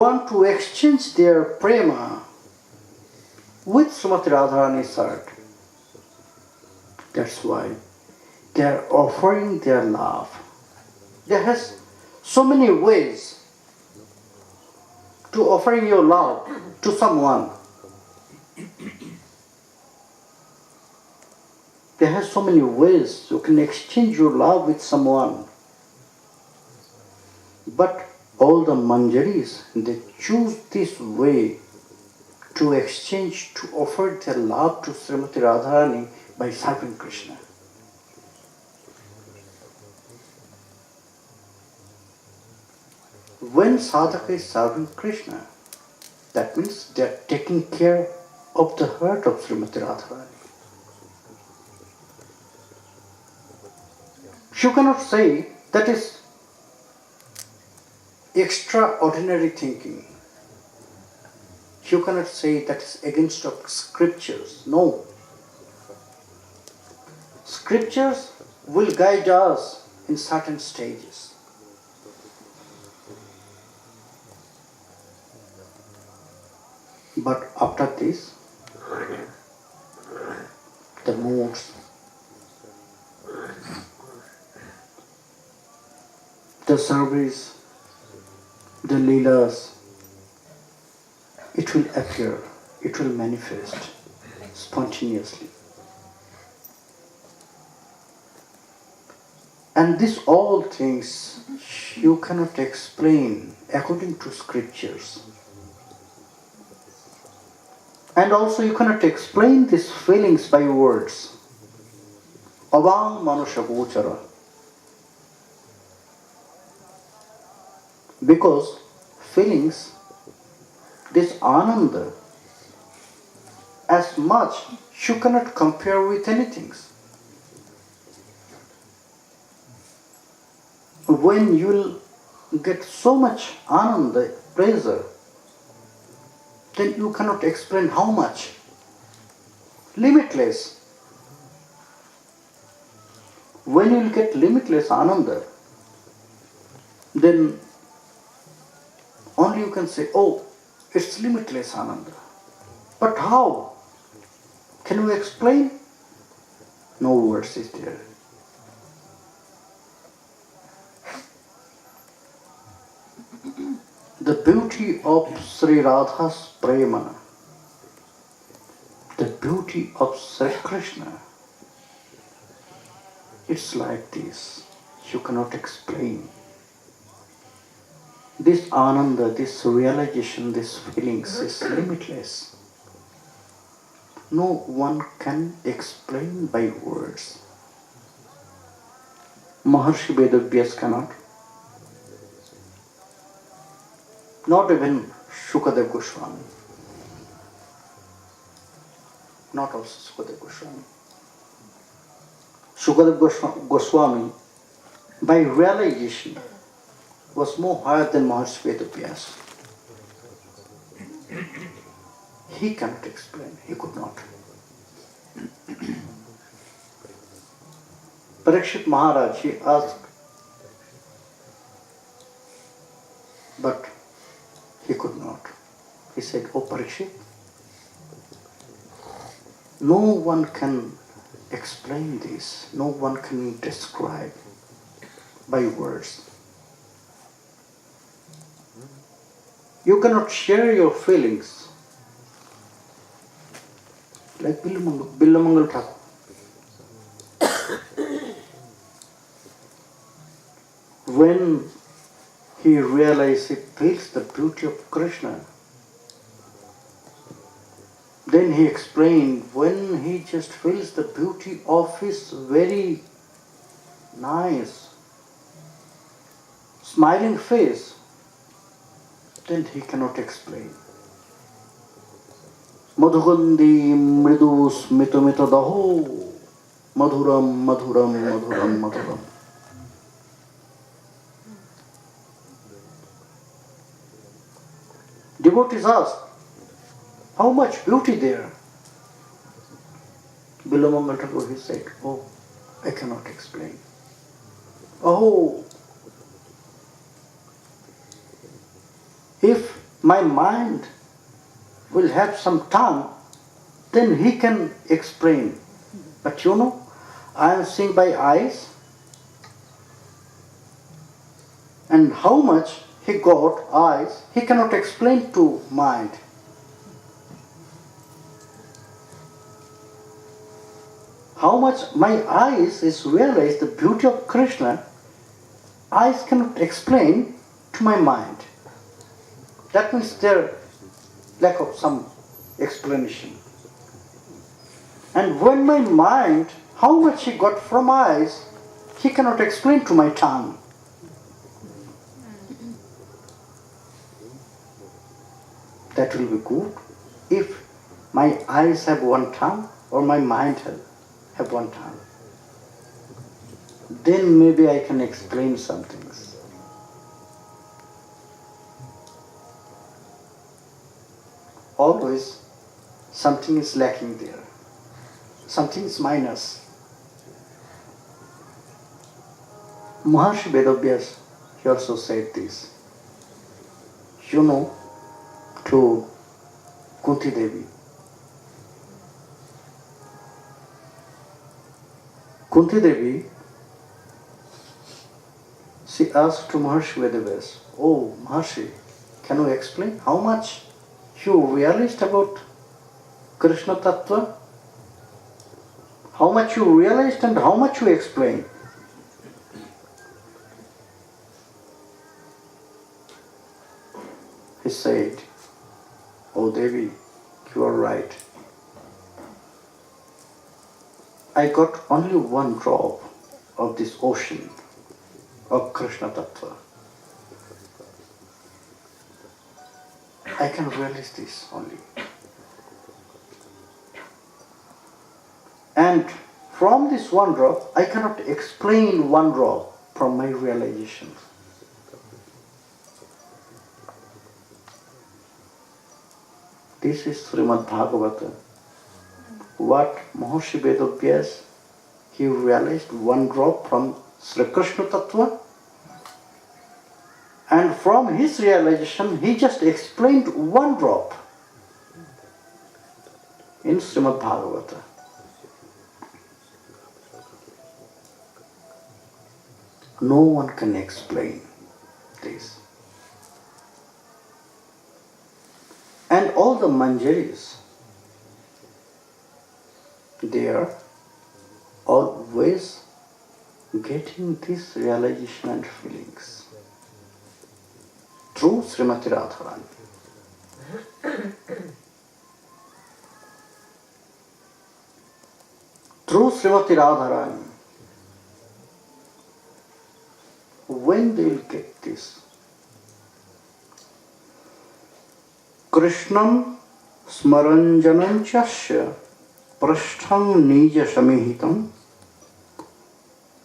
want to exchange their prema with Srimati Radharani's heart. That's why they are offering their love. There has so many ways to offering your love to someone. There has so many ways you can exchange your love with someone. But all the manjaris, they choose this way to exchange, to offer their love to Srimati Radharani by serving Krishna. When sadhaka is serving Krishna, that means they are taking care of the heart of Srimati Radharani. You cannot say that is extraordinary thinking. You cannot say that is against of scriptures. No. Scriptures will guide us in certain stages. But after this, the moods, the service, the leelas, it will appear, it will manifest spontaneously. And these all things you cannot explain according to scriptures. And also you cannot explain these feelings by words. Avang manusha gochara. Because feelings, this ananda, as much you cannot compare with anything. When you will get so much ananda, pleasure, then you cannot explain how much. Limitless. When you will get limitless ananda, then only you can say, oh, it's limitless ananda. But how? Can you explain? No words is there. The beauty of Sri Radha's prema, the beauty of Sri Krishna, it's like this. You cannot explain. This ananda, this realization, these feelings is limitless. No one can explain by words. Maharshi Vedavyas cannot. Not even Shukadev Goswami. Not also Shukadev Goswami. Shukadev Goswami, by realization, was more higher than Maharshi Vedavyas. He cannot explain, he could not. Parikshit Maharaj, he asked, but he could not. He said, oh Parikshit, no one can explain this, no one can describe by words. You cannot share your feelings like Billamangal Thakur. When he realized, he feels the beauty of Krishna, then he explained, when he just feels the beauty of his very nice, smiling face, then he cannot explain. Madhugandhi mridu smita daho madhuram madhuram madhuram madhuram. Devotees asked, how much beauty there? Billamangal Thakur, he said, oh, I cannot explain. Oh, if my mind will have some tongue, then he can explain. But I am seeing by eyes, and how much he got eyes, he cannot explain to mind. How much my eyes is realized the beauty of Krishna, eyes cannot explain to my mind. That means there lack of some explanation. And when my mind, how much he got from eyes, he cannot explain to my tongue. That will be good if my eyes have one tongue or my mind have one tongue. Then maybe I can explain some things. Always something is lacking there. Something is minus. Maharshi Vedavyas, he also said this. To Kunti Devi. Kunti Devi, she asked to Maharshi Vedavyas, "Oh Maharshi, can you explain how much you realized about Krishna Tattva? How much you realized and how much you explained?" He said, "Oh Devi, you are right. I got only one drop of this ocean of Krishna Tattva. I can realize this only. And from this one drop, I cannot explain one drop from my realization." This is Srimad Bhagavata. What Maharshi Vedavyas, he realized one drop from Sri Krishna Tattva, and from his realization he just explained one drop in Srimad Bhagavata. No one can explain this. And all the manjaris, they are always getting this realization and feelings through Srimati Radharani. Through Srimati Radharani, when they will get this? Krishnam smaranjanam chasya prashtham nija samihitam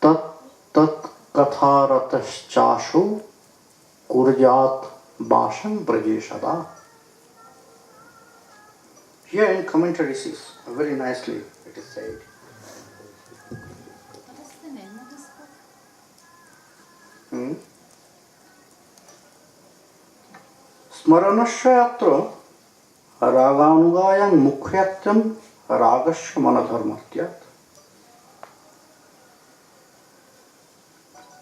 tat katharataschasu kurjat basham brajeshada. Here in commentaries is very nicely it is said. What is the name of this book? Smaranasya yatra raganugayan mukhayatyam ragasya manadharmatyat.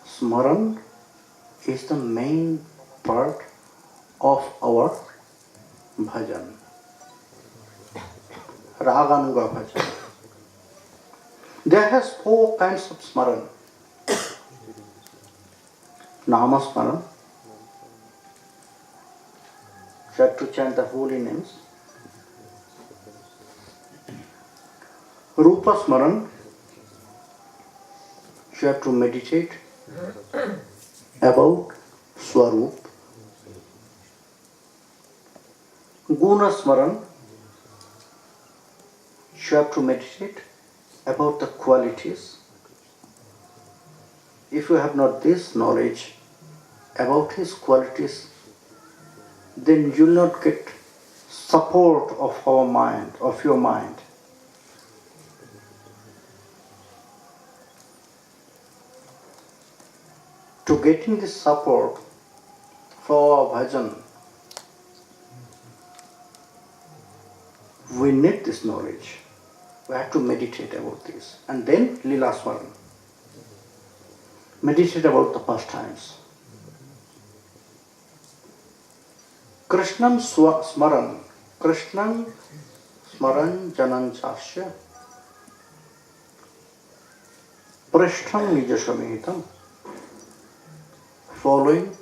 Smaran is the main part of our bhajan. Raganuga bhajan. There has 4 kinds of smaran. Nama smaran. You have to chant the holy names. Rupa smaran. You have to meditate about Swarup. Guna smaran. You have to meditate about the qualities. If you have not this knowledge about his qualities, then you will not get support of our mind, of your mind. To getting this support for our bhajan, We need this knowledge. We have to meditate about this. And then Lila Smaran. Meditate about the pastimes. Krishnam Smaran. Krishnam Smaran Janan Chasya. Prishtham Nijasamitam. Following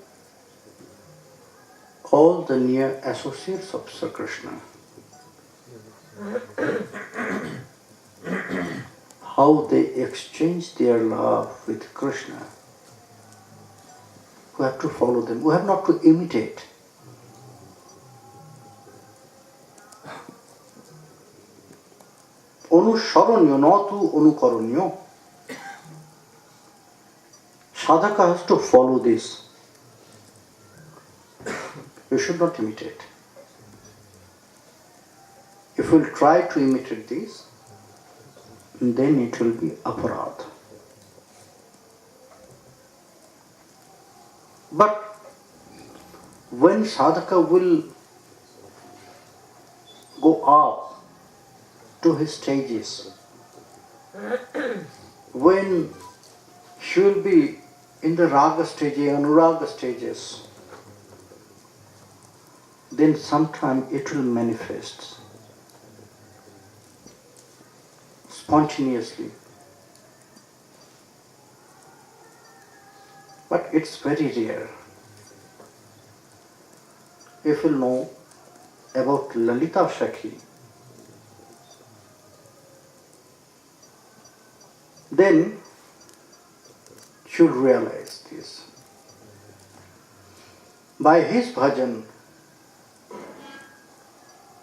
all the near associates of Sri Krishna. How they exchange their love with Krishna. We have to follow them. We have not to imitate. Anusharanyo, not to anukaranyo. Sadhaka has to follow this. You should not imitate. If you will try to imitate this, then it will be aparadha. But when sadhaka will go up to his stages, when he will be in the raga stages, anuraga stages, then sometime it will manifest spontaneously. But it's very rare. If you know about Lalita Shakhi, then you'll realize this. By his bhajan,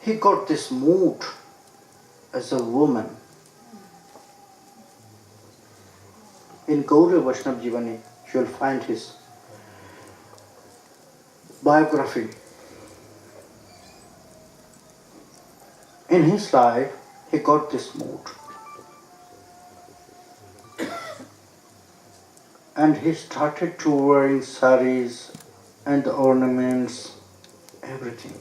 he got this mood as a woman. In Gauriya Vaishnava Jivani, you will find his biography. In his life, he got this mood. And he started to wearing saris and the ornaments, everything.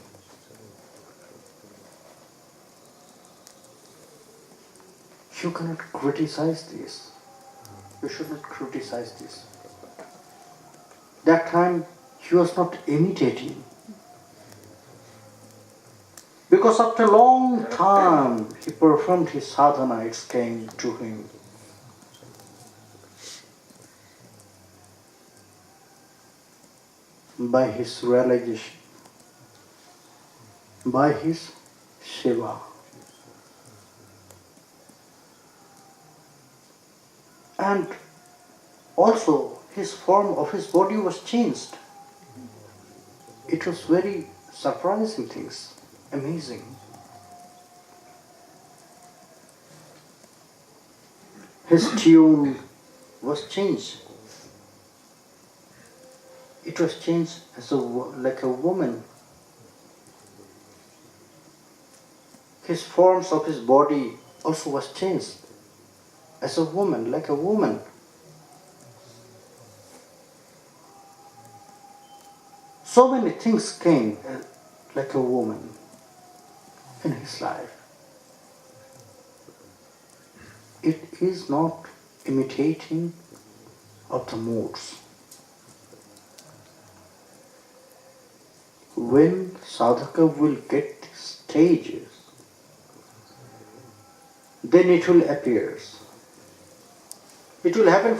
You cannot criticize this. You should not criticize this. That time he was not imitating. Because after a long time he performed his sadhana, it came to him. By his realization, by his seva. And also his form of his body was changed. It was very surprising things, amazing. His tune was changed. It was changed as like a woman. His forms of his body also was changed as a woman, like a woman. So many things came like a woman in his life. It is not imitating of the moods. When sadhaka will get stages, then it will appear. It will happen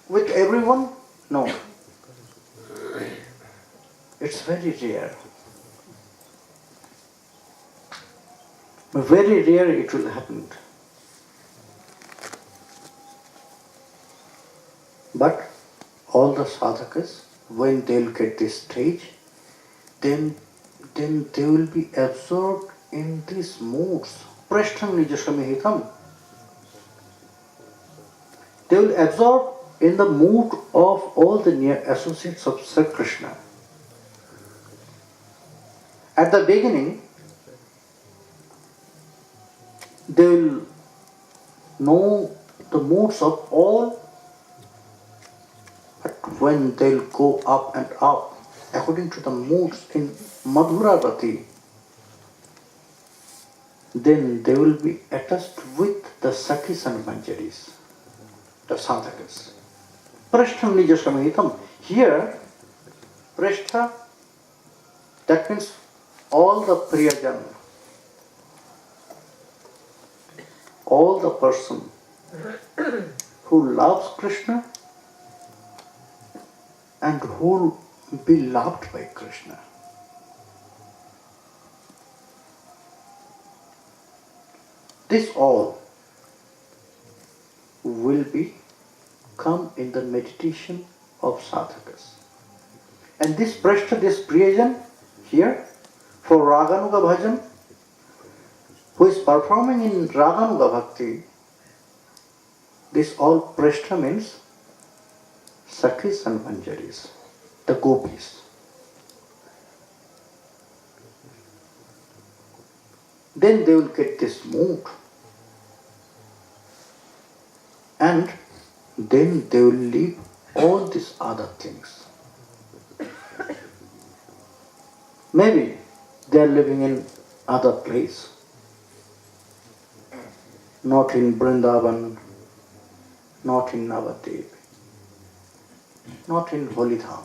with everyone? No. It's very rare. Very rare it will happen. But all the sadhakas, when they'll get this stage, then they will be absorbed in these moods. Prashtham nijasamihitam. They will absorb in the mood of all the near associates of Sri Krishna. At the beginning, they will know the moods of all, but when they will go up and up, according to the moods in Madhura Rati, then they will be attached with the Sakis and Manjaris, the sadhakas. Prashtham nija samahitam. Here, Prashtha, that means all the Priyajan, all the person who loves Krishna and who will be loved by Krishna. This all will be come in the meditation of sadhakas. And this prashta, this priyajan here for Raganuga bhajan, who is performing in Raganuga bhakti, this all prashta means Sakhis and Manjaris, the gopis. Then they will get this mood. And then they will leave all these other things. Maybe they are living in other place, not in Vrindavan, not in Navadvip, not in Holy Dham.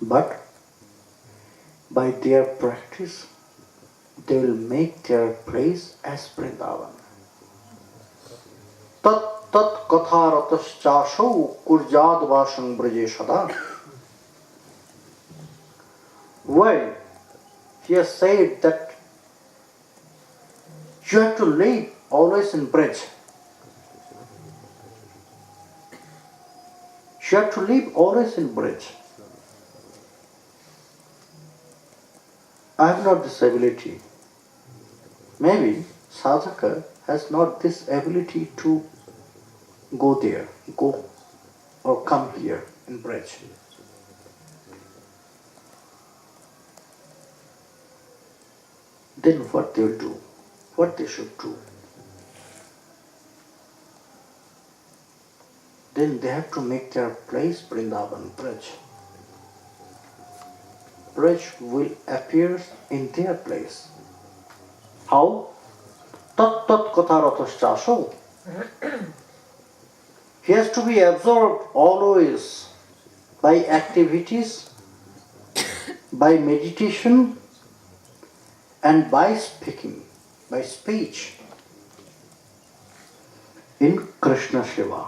But by their practice, they will make their place as Vrindavan. Tat tat katharataschaso kurjad vasang braje sada. Why? He has said that you have to live always in Braj. You have to live always in Braj. I have not this ability. Maybe sadhaka has not this ability to go there, go or come here in Braj. Then what they will do, what they should do. Then they have to make their place Vrindavan, Braj. Braj will appear in their place. How? Tat tat katharataschaso. He has to be absorbed always by activities, by meditation, and by speaking, by speech in Krishna Shiva.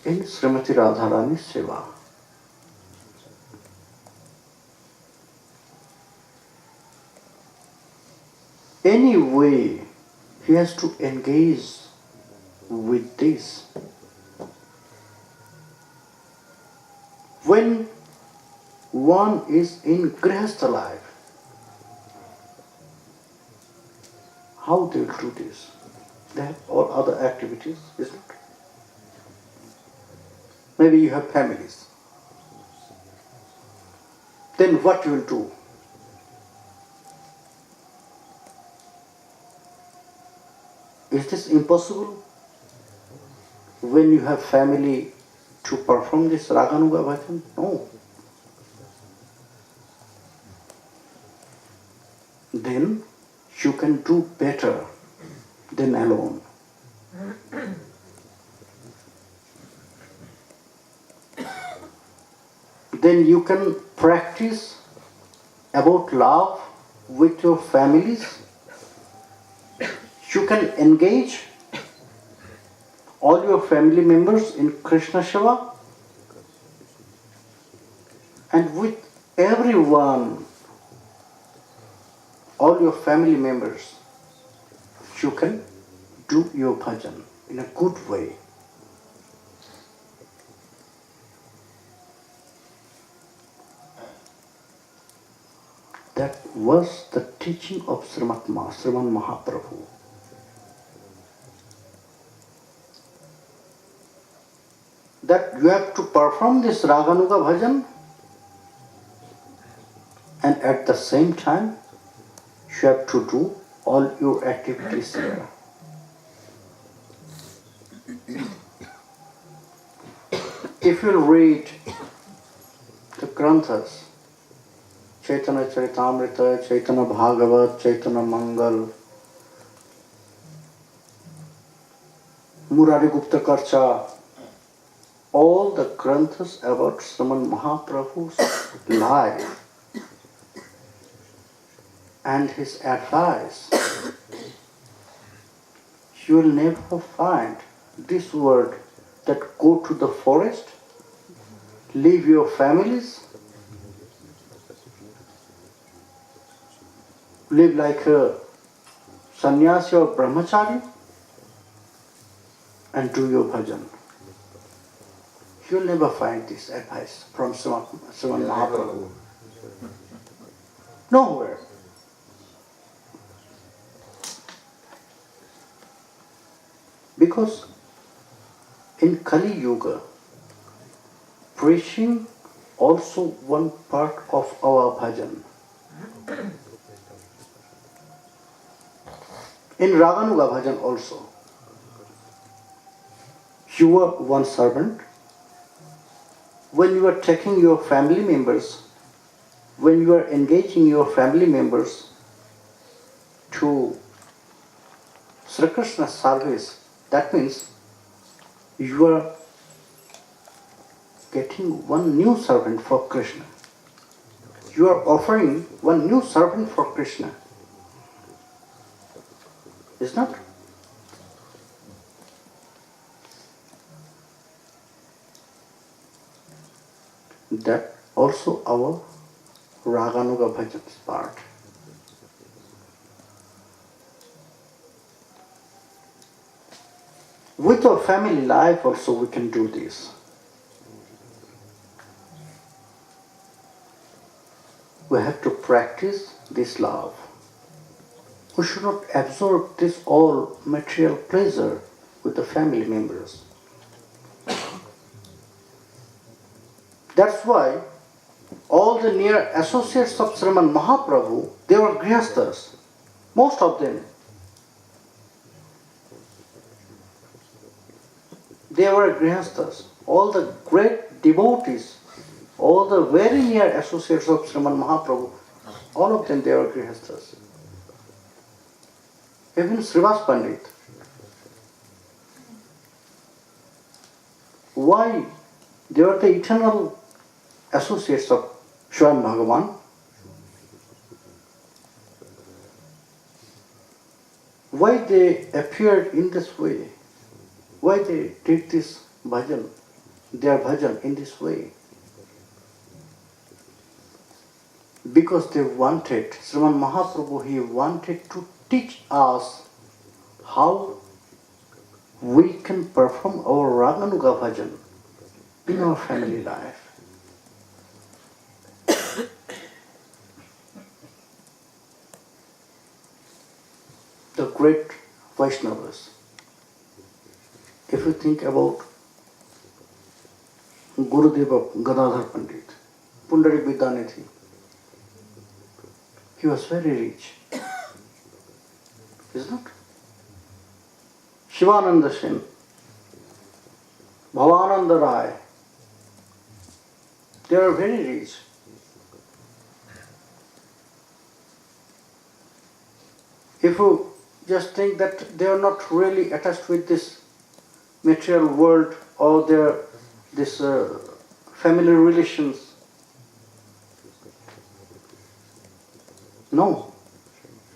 In Srimati Radharani's Shiva. Any way he has to engage with this. When one is in Grihastha life, how they will do this? They have all other activities, isn't it? Maybe you have families. Then what you will do? Is this impossible? When you have family to perform this Raganuga bhajan? No. Then you can do better than alone. Then you can practice about love with your families. You can engage all your family members in Krishna Shiva, and with everyone, all your family members, you can do your bhajan in a good way. That was the teaching of Sriman Mahaprabhu. That you have to perform this Raganuga bhajan, and at the same time you have to do all your activities here. If you read Granthas, Chaitanya Charitamrita, Chaitanya Bhagavat, Chaitanya Mangal, Murari Gupta Karcha, all the Granthas about Sriman Mahaprabhu's life and his advice, you will never find this word that go to the forest, leave your families, live like a sannyasi or brahmachari and do your bhajan. You'll never find this advice from Sriman Mahaprabhu. Nowhere. Because in Kali Yuga, preaching also one part of our bhajan. In Raganuga bhajan also, you are one servant. When you are taking your family members, when you are engaging your family members to Sri Krishna's service, that means you are getting one new servant for Krishna. You are offering one new servant for Krishna. Is not? That also our Raganuga bhajan's part. With our family life also we can do this. We have to practice this love. We should not absorb this all material pleasure with the family members. That's why all the near associates of Sriman Mahaprabhu, they were grihasthas, most of them. They were grihasthas. All the great devotees, all the very near associates of Sriman Mahaprabhu, all of them they were grihasthas. Even Srivas Pandit. Why? They were the eternal associates of Swayam Bhagavan. Why they appeared in this way? Why they did this bhajan, their bhajan in this way? Because they wanted, Sriman Mahaprabhu, he wanted to teach us how we can perform our Raganuga bhajan in our family life. The great Vaishnavas, if you think about Gurudeva Gadadhar Pandit, Pundarik Vidyanidhi, he was very rich, is not? Shivananda Sen, Bhavananda Rai, they are very rich. If you just think that they are not really attached with this material world or this family relations, no,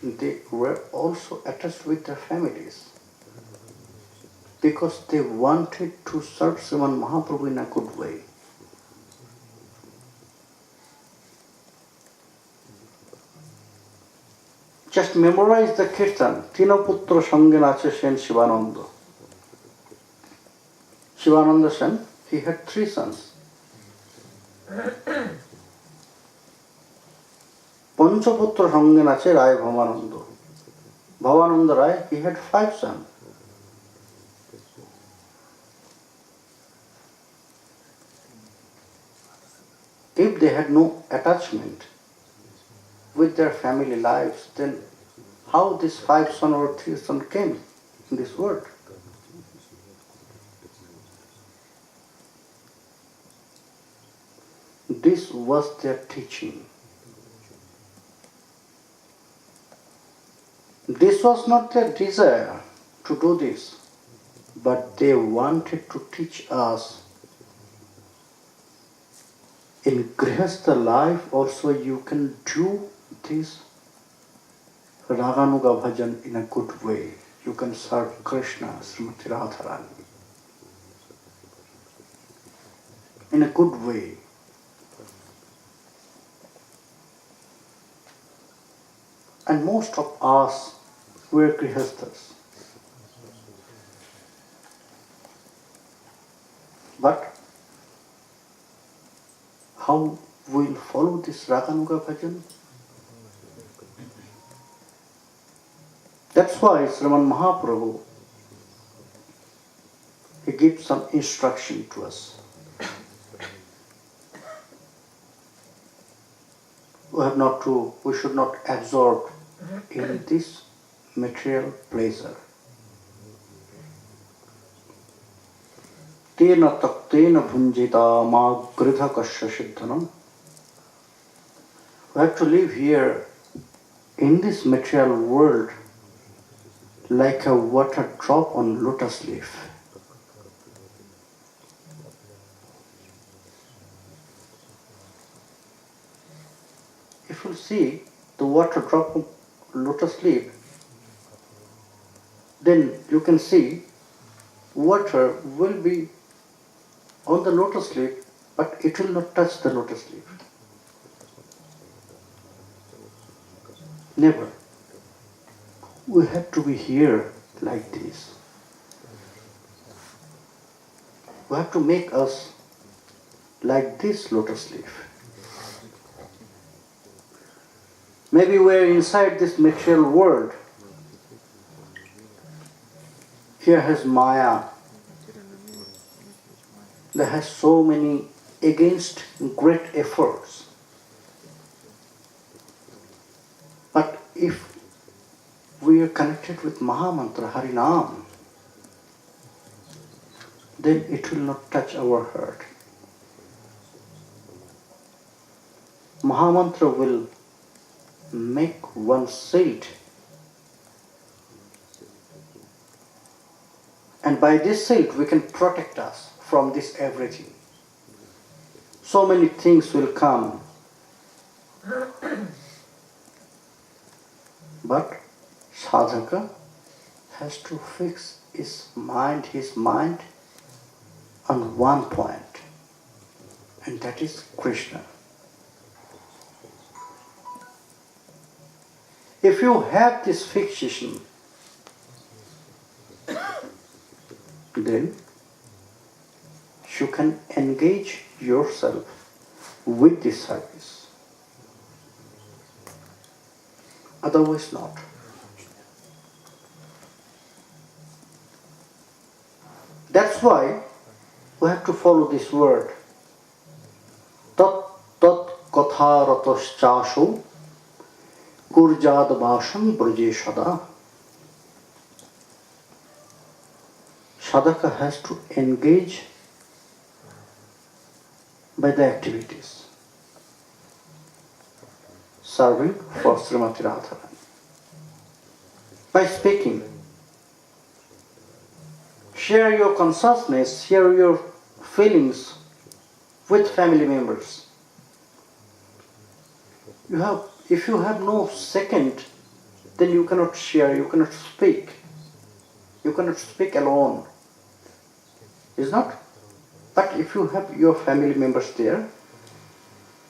they were also attached with their families because they wanted to serve Sriman Mahaprabhu in a good way. Just memorize the kirtan. Tinaputra sange nache Sen Shivananda. Shivananda Sen, he had 3 sons. Panchaputra sange nache Rai Bhavananda. Bhavananda Rai, he had 5 sons. If they had no attachment with their family lives, then how this 5 sons or 3 sons came in this world? this was their teaching. This was not their desire to do this, but they wanted to teach us in Grihastha life also you can do this Raganuga bhajan in a good way. You can serve Krishna, Srimati Radharani, in a good way. And most of us were Grihasthas. But how we'll follow this Raganuga bhajan? That's why Sriman Mahaprabhu, he gives some instruction to us. We should not absorb in this material pleasure. Tena taktena bhunjita ma gridha kasya siddhanam. We have to live here in this material world like a water drop on lotus leaf. If you see the water drop on lotus leaf, then you can see water will be on the lotus leaf, but it will not touch the lotus leaf. Never. We have to be here like this. We have to make us like this lotus leaf. Maybe we're inside this material world. Here has Maya. There has so many against great efforts. But if we are connected with Mahamantra, Harinam, then it will not touch our heart. Mahamantra will make one silt. And by this silt we can protect us from this everything. So many things will come. But sadhaka has to fix his mind on one point, and that is Krishna. If you have this fixation, then you can engage yourself with this service. Otherwise not. That's why we have to follow this word. Tat tat katharataschasu kurjad bhasham brajeshada. Sadhaka has to engage by the activities, serving for Srimati Radharani. By speaking, share your consciousness, share your feelings with family members. If you have no second, then you cannot share, you cannot speak. You cannot speak alone. Is not? But if you have your family members there,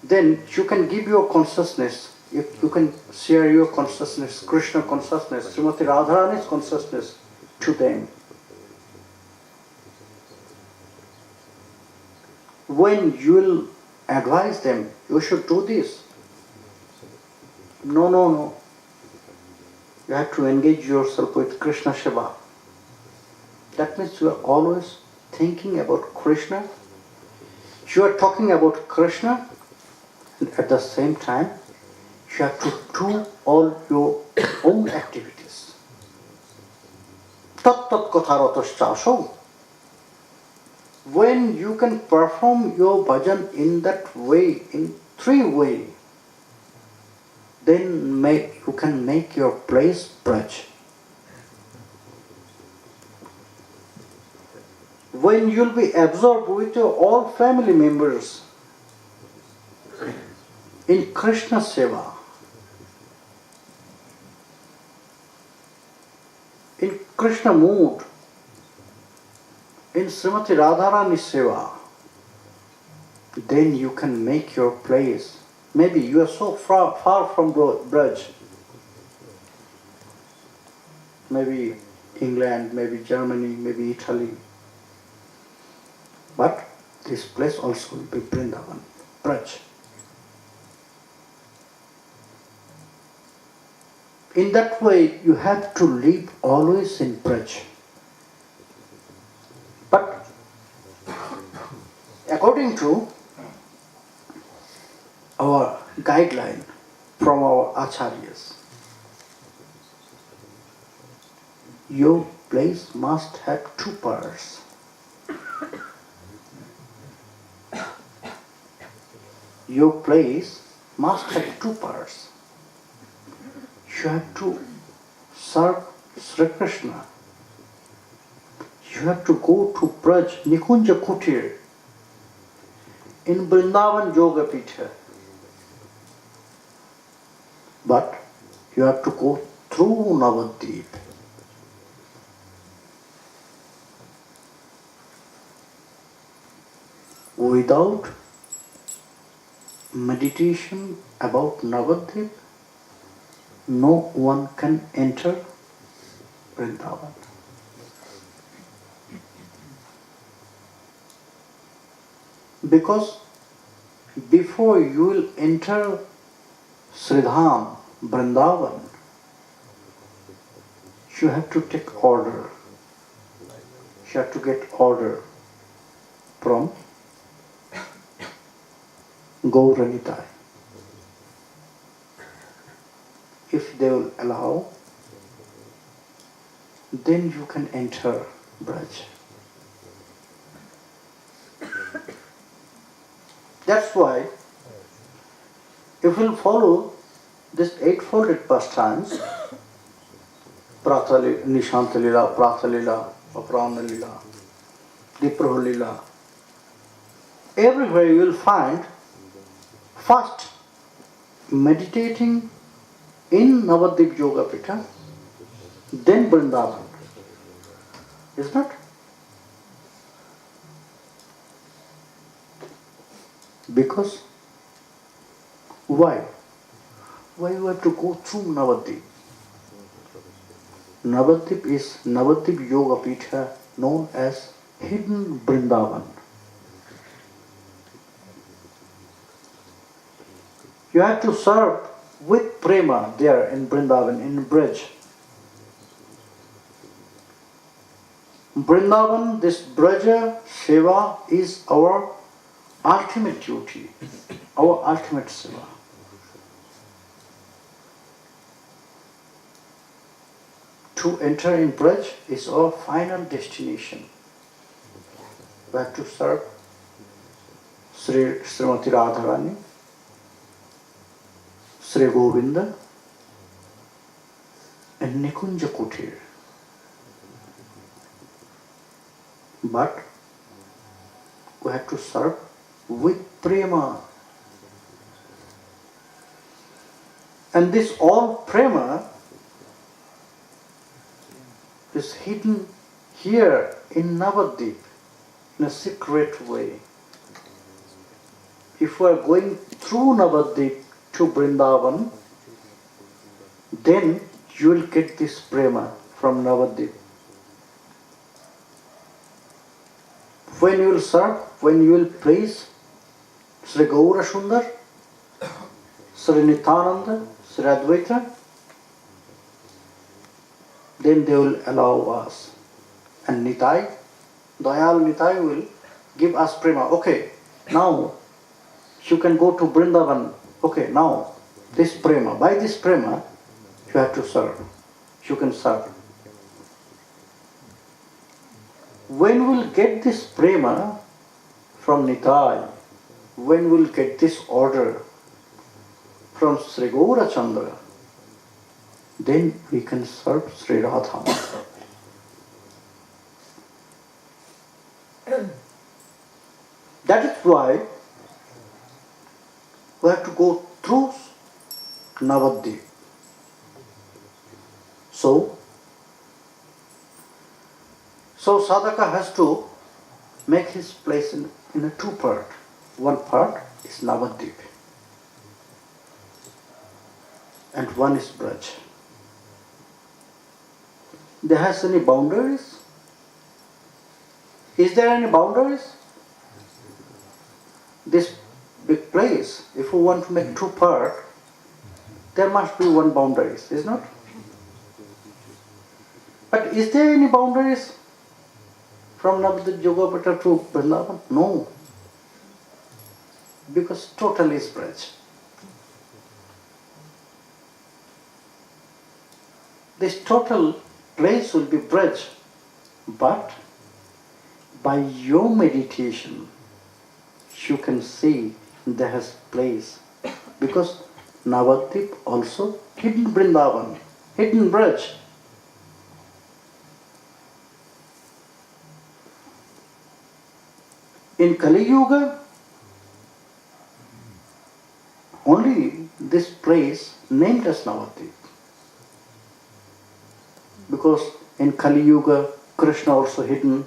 then you can give your consciousness, you can share your consciousness, Krishna consciousness, Srimati Radharani's consciousness to them. When you will advise them, you should do this. No. You have to engage yourself with Krishna Seva. That means you are always thinking about Krishna. You are talking about Krishna, and at the same time, you have to do all your own activities. Tat tat katharataschasu. When you can perform your bhajan in that way, in three ways, then you can make your place Braj. When you'll be absorbed with your all family members in Krishna Seva, in Krishna mood, in Srimati Radharani Seva, then you can make your place. Maybe you are so far from Braj, maybe England, maybe Germany, maybe Italy. But this place also will be Vrindavan, Braj. In that way, you have to live always in Braj. But according to our guideline from our acharyas, your place must have two parts. Your place must have two parts. You have to serve Sri Krishna. You have to go to Braj, Nikunja Kutir, in Vrindavan Yoga Pitha. But you have to go through Navadvip. Without meditation about Navadvip, no one can enter Vrindavan. Because before you will enter Sridham, Vrindavan, you have to take order. You have to get order from Gauranitai. If they will allow, then you can enter Braj. That's why, if we'll follow this eightfold pastimes, Pratha Nishanta Lila, Pratha Lila, Aprana Lila, Dipraho Lila, everywhere you will find first meditating in Navadvip Yoga Pitha, then Vrindavan. Is not? Because why? Why you have to go through Navadvip? Navadvip is Navadvip Yoga Pitha, known as hidden Vrindavan. You have to serve with prema there in Vrindavan, in Braj. Vrindavan, this Braja Seva is our ultimate duty, our ultimate Seva. To enter in Braj is our final destination. We have to serve Srimati Radharani, Sri Govinda, and Nikunja Kutir. But we have to serve with prema. And this all prema is hidden here in Navadvip in a secret way. If we are going through Navadvip to Vrindavan, then you will get this prema from Navadvip. When you will serve, when you will praise Sri Gaura Sundar, Sri Nityananda, Sri Advaita, then they will allow us. And Nitai, Dayal Nitai will give us prema. Okay, now you can go to Vrindavan. Okay, now this prema, by this prema, you have to serve. You can serve. When we'll get this prema from Nitai, when we'll get this order from Sri Gaurachandra, then we can serve Sri Radha. That is why we have to go through Navadvip. So sadhaka has to make his place in a two part. One part is Navadvip and one is Braj. There has any boundaries? Is there any boundaries? This big place, if we want to make two part, there must be one boundaries, is not? But is there any boundaries from Navadvip Yogapata to Vrindavan? No. Because total is Braj. This total place will be Braj, but by your meditation, you can see there has place. Because Navadvip also hidden Vrindavan, hidden Braj. In Kali Yuga, only this place named as Navadvip. Because in Kali Yuga, Krishna also hidden.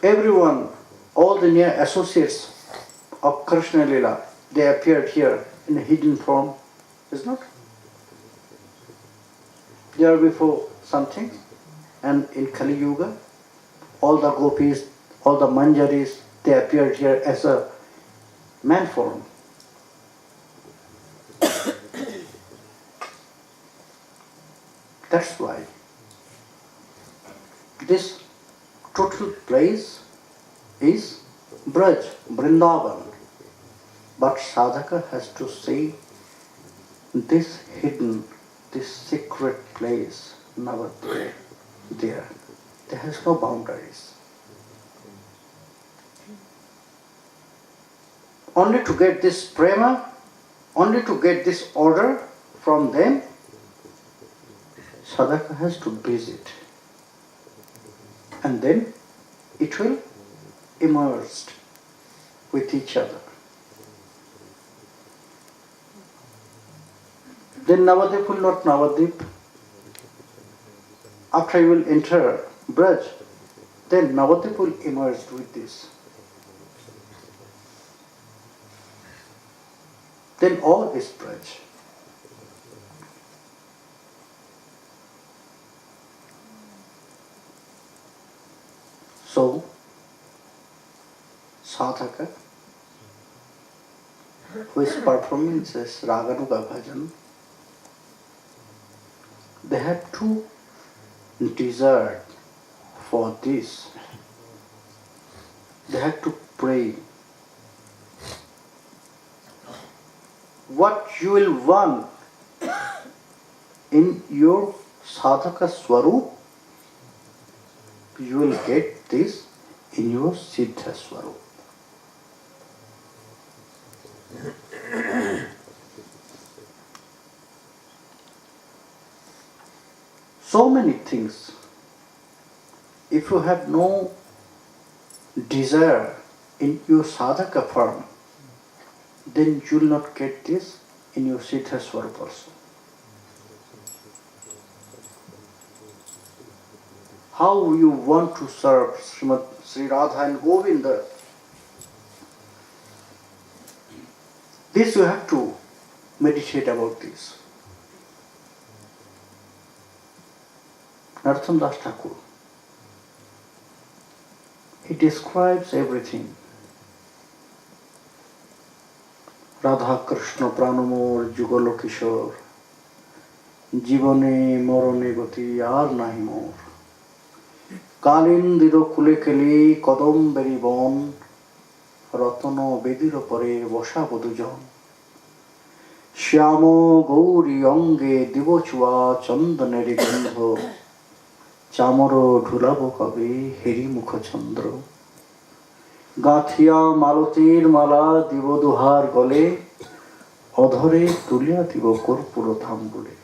Everyone, all the near associates of Krishna Lila, they appeared here in a hidden form, is not? They are before something, and in Kali Yuga, all the gopis, all the manjaris, they appeared here as a man form. That's why this total place is Braj, Vrindavan. But sadhaka has to see this hidden, this secret place, Navadvip, there. There has no boundaries. Only to get this prema, only to get this order from them, sadhaka has to visit. And then it will emerge with each other. Then Navadvip will not Navadvip. After you will enter Braj, then Navadvip will emerge with this. Then all is Braj. So, sadhaka, who is performing this Raganuga bhajan, they have to desire for this. They have to pray. What you will want in your sadhaka swarup, you will get this in your siddha swarup. So many things. If you have no desire in your sadhaka form, then you will not get this in your siddha swarup also. How you want to serve Sri Radha and Govinda, this you have to meditate about this. Narottama Das Thakur, he describes everything. Radha Krishna Pranamor Jugalo Kishore, Jivane Morone Goti Ar Nahi Mor, Kalindiro Kulekeli Kodom Beribon, Ratono Bediro Pore Bosha Bodujon, Shyamo Gauri Onge Divochua Chandaneri Gandho, চামর ঢুলাব কবে হেরি মুখচন্দ্র, গাঁথিয়া মালতীর মালা দিব দুহার গলে, অধরে তুলিয়া দিব কর্পূর তাম্বুলে।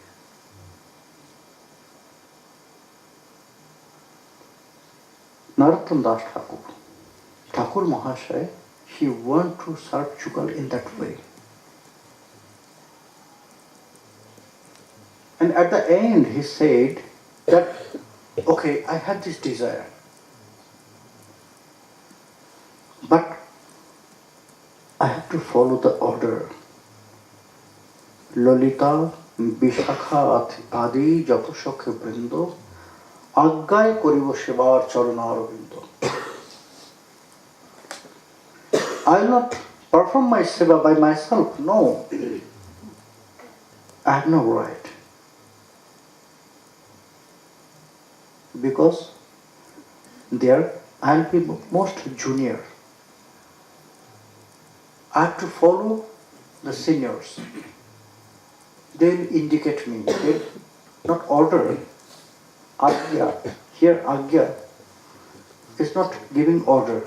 Narottam Das Thakur, Thakur Mahasaya, he wanted to serve Jugal in that way. And at the end he said that, okay, I had this desire, but I have to follow the order. Lolita, Bishakha Adi Jatosakhe Brindo, Aggaye Koribo Shivar Charana Aravindo. I will not perform my seva by myself, no. I have no right. Because there I will be most junior. I have to follow the seniors. They will indicate me, they will not order. Agya, here Agya is not giving order.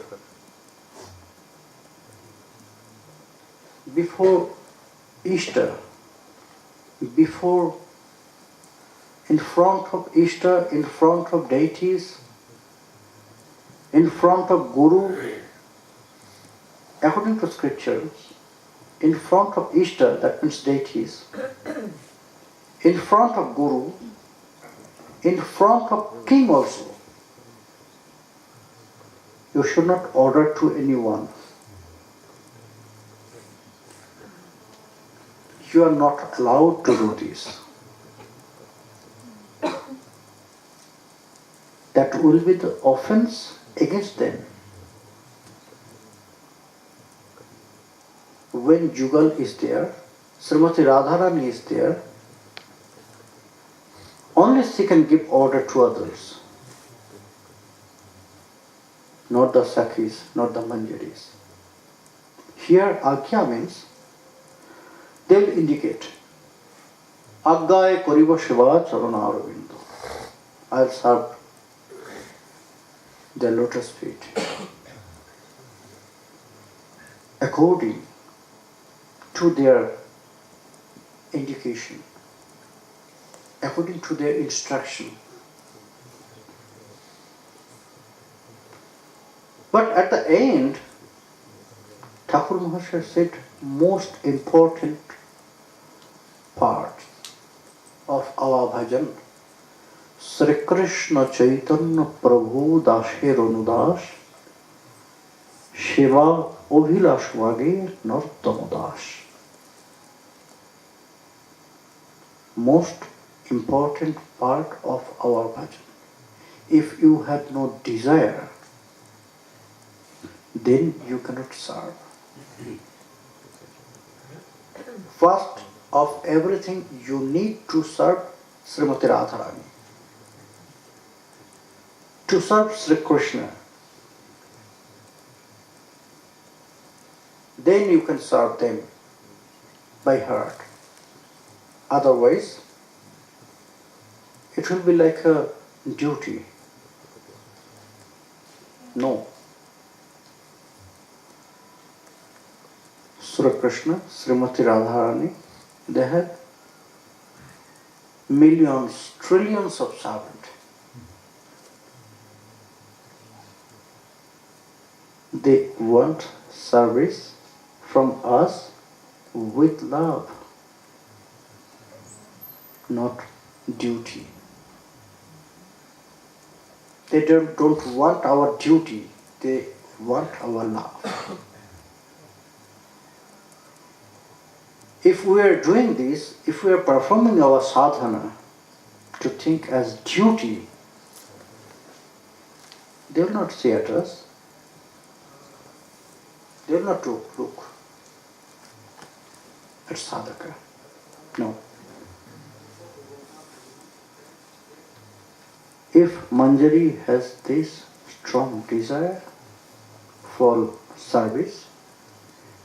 Before Easter, in front of Easter, in front of deities, in front of Guru, according to scriptures, in front of Easter, that means deities, in front of Guru, in front of king also, you should not order to anyone. You are not allowed to do this. That will be the offense against them. When Jugal is there, Srimati Radharani is there, only she can give order to others. Not the Sakhis, not the Manjaris. Here Agya means they will indicate, Aggaye Koribo Shiva Charana Aravindo. I will serve their lotus feet. According to their indication, according to their instruction. But at the end, Thakur Mahasaya said most important part of our bhajan, Sri Krishna Chaitanya Prabhu Dasher Anudas, Shiva Obhilash Vage Nartamodas. Most important part of our bhajan. If you have no desire, then you cannot serve. First of everything, you need to serve Srimati Radharani, to serve Sri Krishna. Then you can serve them by heart. Otherwise, it will be like a duty. No. Sri Krishna, Srimati Radharani, they have millions, trillions of servants. They want service from us with love, not duty. They don't want our duty, they want our love. If we are doing this, if we are performing our sadhana to think as duty, they will not see at us. They will not look at sadhaka. No. If Manjari has this strong desire for service,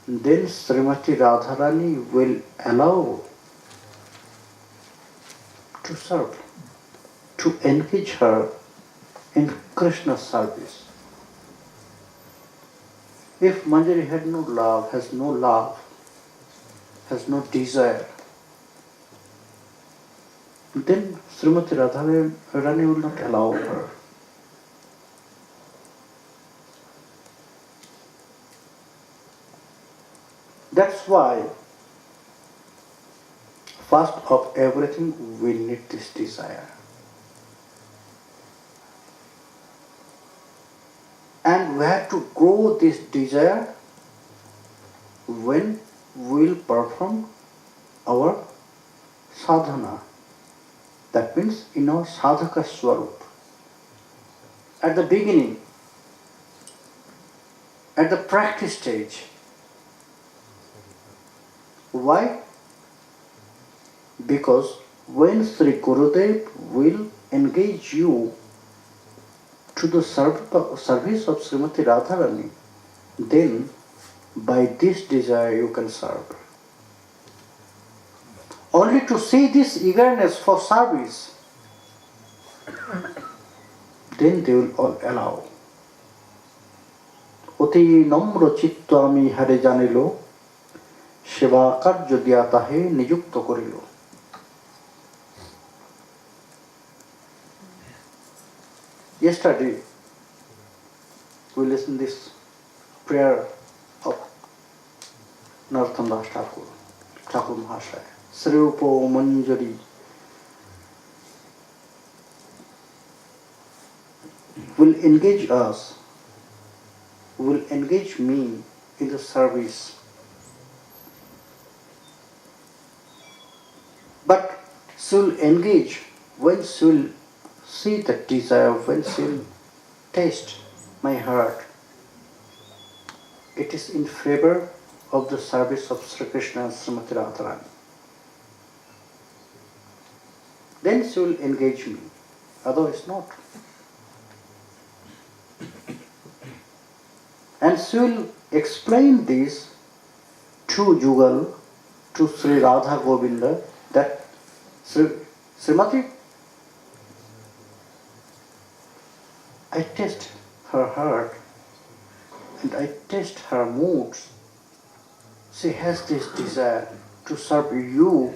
then Srimati Radharani will allow to serve, to engage her in Krishna's service. If Manjari had no love, has no desire, then Srimati Radharani will not allow her. That's why, first of everything, we need this desire. And we have to grow this desire when we will perform our sadhana. That means in our sadhaka swarup. At the beginning, at the practice stage. Why? Because when Sri Gurudev will engage you to the service of Srimati Radharani, then by this desire you can serve. Only to see this eagerness for service, then they will all allow. অতি নম্র চিত্ত আমি হারে জানিল, সেবা কার্য দিয়া তাহে নিযুক্ত করিল। Yesterday, we listened this prayer of Narottam Das Thakur Mahashaya. Sree Manjari will engage us, will engage me in the service. But she will engage when she will see the desire, when she will taste my heart. It is in favor of the service of Sri Krishna and Srimati Radharani. Then she will engage me, otherwise not. And she will explain this to Jugal, to Sri Radha Govinda, that Srimati, I test her heart and I test her moods. She has this desire to serve you